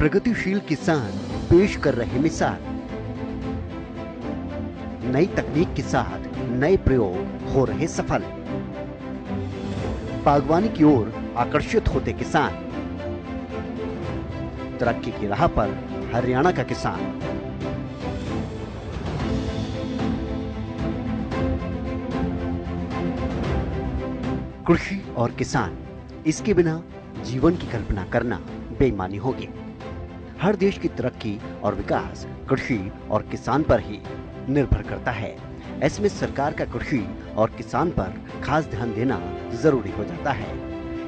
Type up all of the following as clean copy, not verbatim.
प्रगतिशील किसान पेश कर रहे मिसाल। नई तकनीक के साथ नए प्रयोग हो रहे सफल। बागवानी की ओर आकर्षित होते किसान। तरक्की की राह पर हरियाणा का किसान। कृषि और किसान, इसके बिना जीवन की कल्पना करना बेईमानी होगी। हर देश की तरक्की और विकास कृषि और किसान पर ही निर्भर करता है। ऐसे में सरकार का कृषि और किसान पर खास ध्यान देना जरूरी हो जाता है।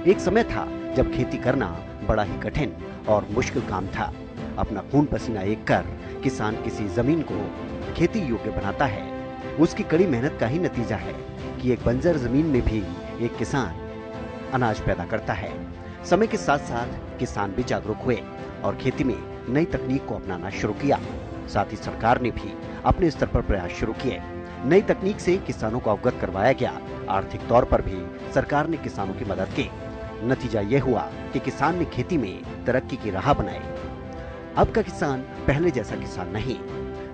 एक समय था जब खेती करना बड़ा ही कठिन और मुश्किल काम था। अपना खून पसीना एक कर किसान किसी जमीन को खेती योग्य बनाता है। उसकी कड़ी मेहनत का ही नतीजा है कि एक बंजर जमीन में भी एक किसान अनाज पैदा करता है। समय के साथ साथ किसान भी जागरूक हुए और खेती में नई तकनीक को अपनाना शुरू किया। साथ ही सरकार ने भी अपने स्तर पर प्रयास शुरू किए। नई तकनीक से किसानों को अवगत करवाया गया। आर्थिक तौर पर भी सरकार ने किसानों की मदद की। नतीजा यह हुआ कि किसान ने खेती में तरक्की की राह बनाई। अब का किसान पहले जैसा किसान नहीं।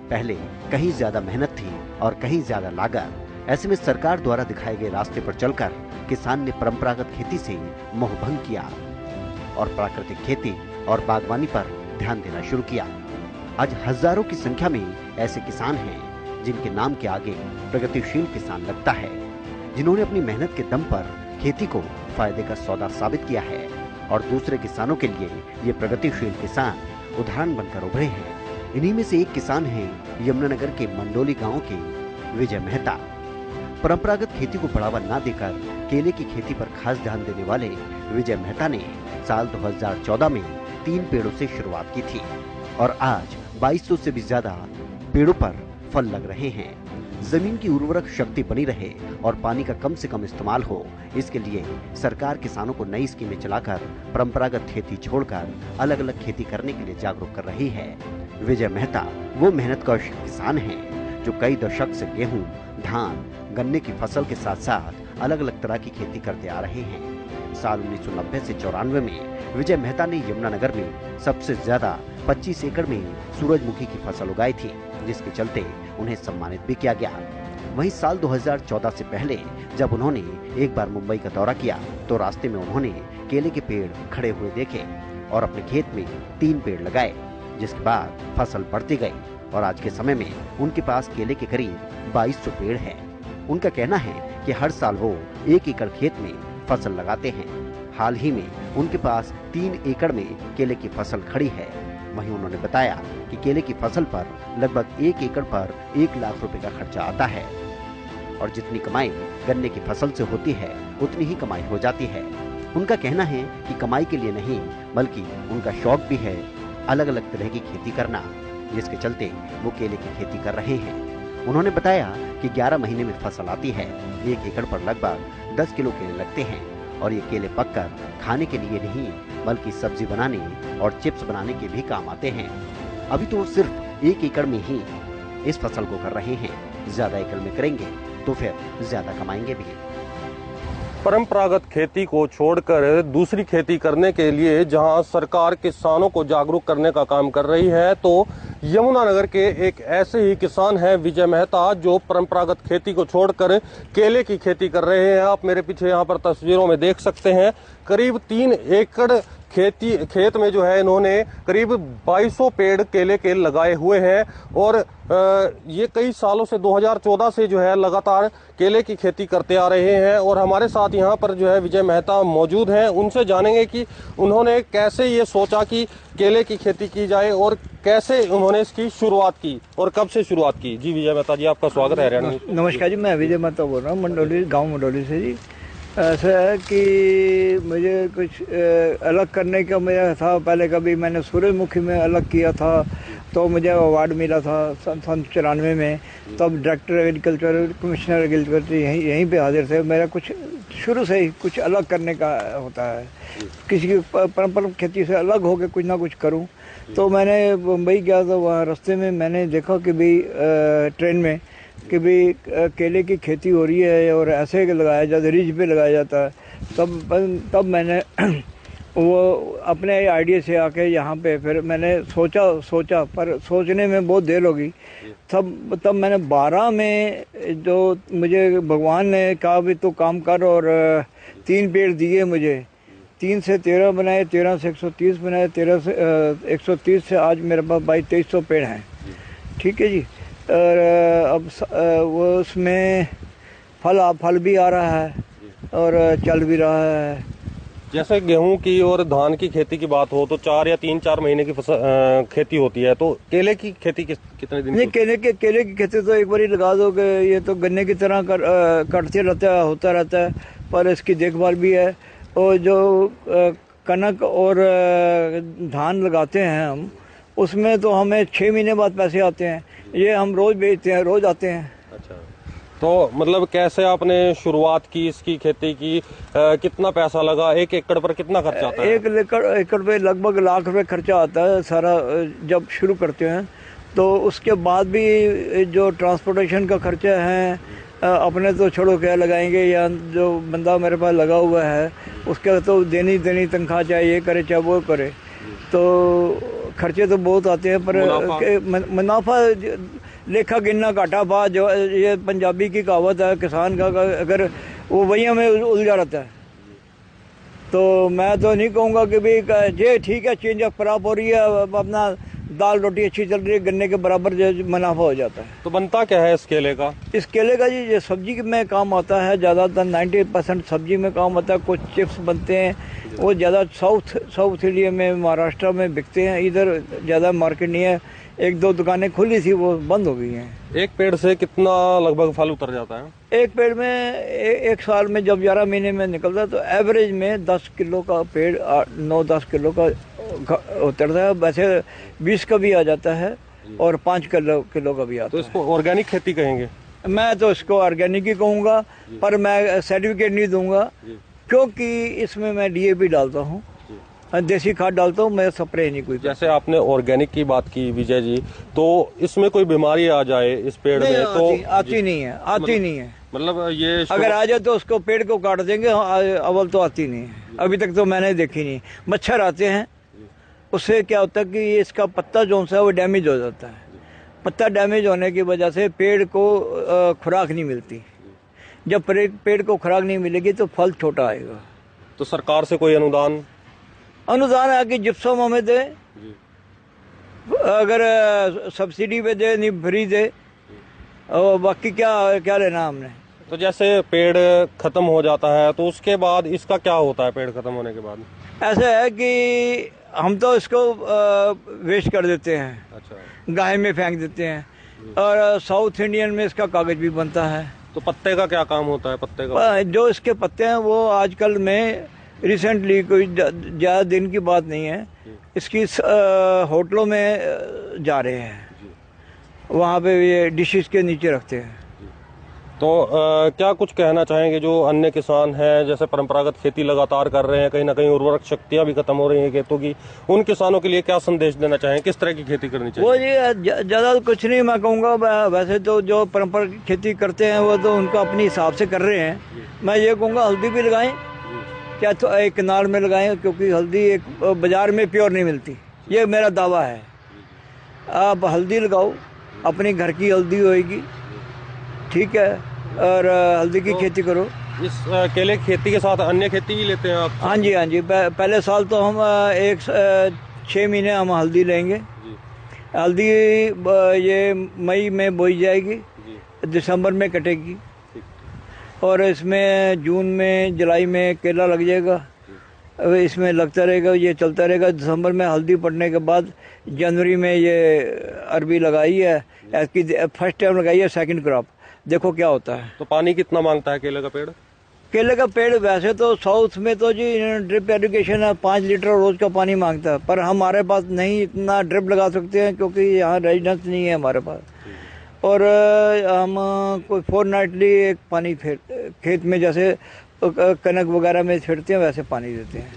पहले कहीं ज्यादा मेहनत थी और कहीं ज्यादा लागत। ऐसे में सरकार द्वारा दिखाए गए रास्ते पर चलकर किसान ने परंपरागत खेती से मोहभंग किया और प्राकृतिक खेती और बागवानी पर ध्यान देना शुरू किया। आज हजारों की संख्या में ऐसे किसान हैं जिनके नाम के आगे प्रगतिशील किसान लगता है, जिन्होंने अपनी मेहनत के दम पर खेती को फायदे का सौदा साबित किया है और दूसरे किसानों के लिए ये प्रगतिशील किसान उदाहरण बनकर उभरे हैं। इन्हीं में से एक किसान हैं यमुनानगर के मंडोली गांव के विजय मेहता। परंपरागत खेती को बढ़ावा न देकर केले की खेती पर खास ध्यान देने वाले विजय मेहता ने साल 2014 में 3 पेड़ों से शुरुआत की थी और आज 2200 से भी ज्यादा पेड़ों पर फल लग रहे हैं। जमीन की उर्वरक शक्ति बनी रहे और पानी का कम से कम इस्तेमाल हो, इसके लिए सरकार किसानों को नई स्कीमें चलाकर परंपरागत खेती छोड़कर अलग अलग खेती करने के लिए जागरूक कर रही है। विजय मेहता वो मेहनतकश किसान हैं जो कई दशक से गेहूं, धान, गन्ने की फसल के साथ साथ अलग अलग तरह की खेती करते आ रहे हैं। साल 1990 से 94 में विजय मेहता ने यमुनानगर में सबसे ज्यादा 25 एकड़ में सूरजमुखी की फसल उगाई थी, जिसके चलते उन्हें सम्मानित भी किया गया। वहीं साल 2014 से पहले जब उन्होंने एक बार मुंबई का दौरा किया तो रास्ते में उन्होंने केले के पेड़ खड़े हुए देखे और अपने खेत में 3 पेड़ लगाए, जिसके बाद फसल बढ़ती गई और आज के समय में उनके पास केले के करीब 2200 पेड़ हैं। उनका कहना है कि हर साल वो 1 एकड़ खेत में फसल लगाते हैं। हाल ही में उनके पास 3 एकड़ में केले की फसल खड़ी है। वहीं उन्होंने बताया कि केले की फसल पर लगभग 1 एकड़ पर 1 लाख रुपए का खर्चा आता है और जितनी कमाई गन्ने की फसल से होती है उतनी ही कमाई हो जाती है। उनका कहना है कि कमाई के लिए नहीं बल्कि उनका शौक भी है अलग अलग तरह की खेती करना, जिसके चलते वो केले की खेती कर रहे हैं। उन्होंने बताया कि 11 महीने में फसल आती है। 1 एकड़ पर लगभग 10 किलो केले लगते हैं और ये केले पककर खाने के लिए नहीं बल्कि सब्जी बनाने और चिप्स बनाने के भी काम आते हैं। अभी तो सिर्फ 1 एकड़ में ही इस फसल को कर रहे हैं। ज्यादा एकड़ में करेंगे तो फिर ज्यादा कमाएंगे भी। परंपरागत खेती को छोड़कर दूसरी खेती करने के लिए जहां सरकार किसानों को जागरूक करने का काम कर रही है, तो यमुनानगर के एक ऐसे ही किसान हैं विजय मेहता, जो परंपरागत खेती को छोड़कर केले की खेती कर रहे हैं। आप मेरे पीछे यहाँ पर तस्वीरों में देख सकते हैं, करीब 3 एकड़ खेत में जो है इन्होंने करीब 2200 पेड़ केले के लगाए हुए हैं और ये कई सालों से 2014 से जो है लगातार केले की खेती करते आ रहे हैं। और हमारे साथ यहाँ पर जो है विजय मेहता मौजूद हैं। उनसे जानेंगे कि उन्होंने कैसे ये सोचा कि केले की खेती की जाए और कैसे उन्होंने इसकी शुरुआत की और कब से शुरुआत की। जी विजय मेहता जी, आपका स्वागत है हरियाणा। नमस्कार जी, मैं विजय मेहता बोल रहा हूँ मंडोली, गाँव मंडोली से जी। ऐसा है कि मुझे कुछ अलग करने का मेरा था। पहले कभी मैंने सूरजमुखी में अलग किया था तो मुझे अवार्ड मिला था सन 94 में। तब डायरेक्टर एग्रीकल्चर, कमिश्नर एग्रीकल्चर यहीं पे हाजिर थे। मेरा कुछ शुरू से ही कुछ अलग करने का होता है, किसी की परंपरागत खेती से अलग होकर कुछ ना कुछ करूं। तो मैंने मुंबई गया तो वहाँ रास्ते में मैंने देखा कि भाई ट्रेन में कि भाई केले की खेती हो रही है और ऐसे लगाया जाता है, रिज पे लगाया जाता है। तब मैंने वो अपने आइडिया से आके यहाँ पे फिर मैंने सोचा पर सोचने में बहुत देर हो गई। तब मैंने 12 में जो मुझे भगवान ने कहा भी तू काम कर, और 3 पेड़ दिए मुझे। 3 से 13 बनाए, 13 से 130 बनाए, 13 से 130 से आज मेरे पास 2200 पेड़ हैं। ठीक है जी। और अब वो उसमें फल भी आ रहा है और चल भी रहा है। जैसे गेहूं की और धान की खेती की बात हो तो 4 या 3-4 महीने की खेती होती है, तो केले की खेती कितने दिन? नहीं, केले की खेती तो एक बार ही लगा दो कि ये तो गन्ने की तरह कटते रहता है, होता रहता है, पर इसकी देखभाल भी है। और जो कनक और धान लगाते हैं हम, उसमें तो हमें 6 महीने बाद पैसे आते हैं। ये हम रोज बेचते हैं, रोज आते हैं। अच्छा, तो मतलब कैसे आपने शुरुआत की इसकी खेती की? कितना पैसा लगा? 1 एकड़ पर कितना खर्चा आता है? 1 एकड़ पे लगभग लाख रुपए खर्चा आता है सारा, जब शुरू करते हैं। तो उसके बाद भी जो ट्रांसपोर्टेशन का खर्चा है, अपने तो छोड़ो क्या लगाएंगे, या जो बंदा मेरे पास लगा हुआ है उसका तो देनी तनख्वाह, चाहे ये करे चाहे वो करे, तो खर्चे तो बहुत आते हैं। पर मुनाफा लेखा गिनना घाटा पा, जो ये पंजाबी की कहावत है किसान का, अगर वो वही हमें उलझा रहता है। तो मैं तो नहीं कहूँगा कि भाई ये ठीक है, चेंज ऑफ क्रॉप हो रही है, अपना दाल रोटी अच्छी चल रही है, गन्ने के बराबर जो मुनाफा हो जाता है। तो बनता क्या है इस केले का? इस केले का जी ये सब्जी में काम आता है, ज़्यादातर 90% सब्जी में काम आता है। कुछ चिप्स बनते हैं, वो ज़्यादा साउथ इंडिया में, महाराष्ट्र में बिकते हैं। इधर ज़्यादा मार्केट नहीं है। 1-2 दुकानें खुली थी, वो बंद हो गई हैं। एक पेड़ से कितना लगभग फल उतर जाता है? एक पेड़ में एक साल में जब 11 महीने में निकलता है तो एवरेज में 10 किलो का पेड़ 9-10 किलो का उतरता है। वैसे 20 का भी आ जाता है और 5 किलो का भी आता है। तो इसको ऑर्गेनिक खेती कहेंगे? मैं तो इसको ऑर्गेनिक ही कहूँगा, पर मैं सर्टिफिकेट नहीं दूंगा, क्योंकि इसमें मैं DAP डालता हूँ, देसी खाद डालता हूँ, मैं स्प्रे नहीं कोई। जैसे आपने ऑर्गेनिक की बात की विजय जी, तो इसमें कोई बीमारी आ जाए इस पेड़ में तो आती नहीं है। मतलब ये अगर आ जाए तो उसको पेड़ को काट देंगे, अव्वल तो आती नहीं है। अभी तक तो मैंने देखी नहीं। मच्छर आते हैं, उससे क्या होता है कि इसका पत्ता जो सा है वो डैमेज हो जाता है। पत्ता डैमेज होने की वजह से पेड़ को खुराक नहीं मिलती। जब पेड़ को खुराक नहीं मिलेगी तो फल छोटा आएगा। तो सरकार से कोई अनुदान है कि जिप्सम हमें दे, अगर सब्सिडी पे दे, नहीं फ्री दे, और बाकी क्या लेना हमने। तो जैसे पेड़ खत्म हो जाता है तो उसके बाद इसका क्या होता है? पेड़ खत्म होने के बाद ऐसा है कि हम तो इसको वेस्ट कर देते हैं। अच्छा, गाय में फेंक देते हैं। और साउथ इंडियन में इसका कागज भी बनता है। तो पत्ते का क्या काम होता है? पत्ते का जो इसके पत्ते हैं वो आजकल में रिसेंटली, कोई ज़्यादा दिन की बात नहीं है, इसकी होटलों में जा रहे हैं, वहाँ पे ये डिशेस के नीचे रखते हैं। तो क्या कुछ कहना चाहेंगे जो अन्य किसान हैं, जैसे परंपरागत खेती लगातार कर रहे हैं, कहीं ना कहीं उर्वरक शक्तियाँ भी खत्म हो रही हैं खेतों की, उन किसानों के लिए क्या संदेश देना चाहेंगे? किस तरह की खेती करनी चाहिए? वो ये ज़्यादा कुछ नहीं मैं कहूँगा। वैसे तो जो परंपरागत खेती करते हैं वो तो उनका अपने हिसाब से कर रहे हैं। मैं ये कहूँगा हल्दी भी लगाएं, क्या तो एक किनार में लगाएं, क्योंकि हल्दी एक बाज़ार में प्योर नहीं मिलती, ये मेरा दावा है। आप हल्दी लगाओ, अपने घर की हल्दी होएगी, ठीक है, और हल्दी की खेती करो। इस केले खेती के साथ अन्य खेती भी लेते हैं आप? हाँ जी। पहले साल तो हम 6 महीने हम हल्दी लेंगे। हल्दी ये मई में बोई जाएगी, दिसंबर में कटेगी, और इसमें जून में जुलाई में केला लग जाएगा। इसमें लगता रहेगा, ये चलता रहेगा। दिसंबर में हल्दी पड़ने के बाद जनवरी में ये अरबी लगाई है, इसकी फर्स्ट टाइम लगाई है, सेकंड क्रॉप। देखो क्या होता है। तो पानी कितना मांगता है केले का पेड़? केले का पेड़ वैसे तो साउथ में तो जी ड्रिप इरिगेशन है, 5 लीटर रोज का पानी मांगता है, पर हमारे पास नहीं इतना ड्रिप लगा सकते हैं, क्योंकि यहाँ रेजिडेंस नहीं है हमारे पास। और हम कोई फोर्टनाइटली एक पानी खेत में जैसे कनक वगैरह में छिड़ते हैं, वैसे पानी देते हैं।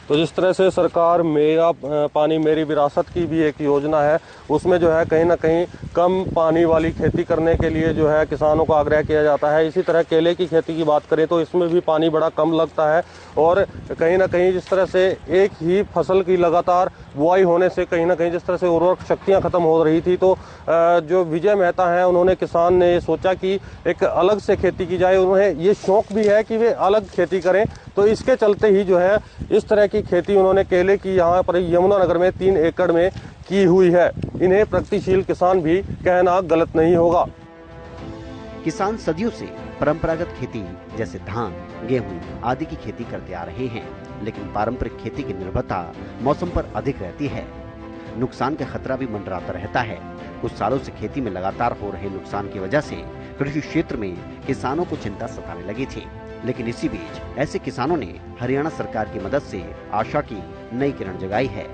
तो जिस तरह से सरकार मेरा पानी मेरी विरासत की भी एक योजना है, उसमें जो है कहीं ना कहीं कम पानी वाली खेती करने के लिए जो है किसानों को आग्रह किया जाता है। इसी तरह केले की खेती की बात करें तो इसमें भी पानी बड़ा कम लगता है और कहीं ना कहीं जिस तरह से एक ही फसल की लगातार बुआई होने से कहीं ना कहीं जिस तरह से उर्वरक शक्तियाँ खत्म हो रही थी, तो जो विजय मेहता हैं उन्होंने किसान ने सोचा कि एक अलग से खेती की जाए। उन्हें ये शौक भी है कि वे अलग खेती करें, तो इसके चलते ही जो है इस तरह की खेती उन्होंने केले की यहाँ पर यमुनानगर में 3 एकड़ में की हुई है। इन्हें प्रगतिशील किसान भी कहना गलत नहीं होगा। किसान सदियों से परंपरागत खेती जैसे धान, गेहूं आदि की खेती करते आ रहे हैं, लेकिन पारंपरिक खेती की निर्भरता मौसम पर अधिक रहती है। नुकसान का खतरा भी मंडराता रहता है। कुछ सालों से खेती में लगातार हो रहे नुकसान की वजह से कृषि क्षेत्र में किसानों को चिंता सताने लगी थी, लेकिन इसी बीच ऐसे किसानों ने हरियाणा सरकार की मदद से आशा की नई किरण जगाई है।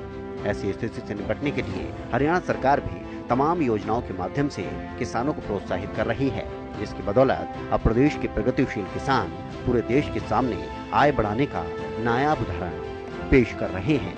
ऐसी स्थिति से निपटने के लिए हरियाणा सरकार भी तमाम योजनाओं के माध्यम से किसानों को प्रोत्साहित कर रही है, जिसकी बदौलत अब प्रदेश के प्रगतिशील किसान पूरे देश के सामने आय बढ़ाने का नायाब उदाहरण पेश कर रहे हैं।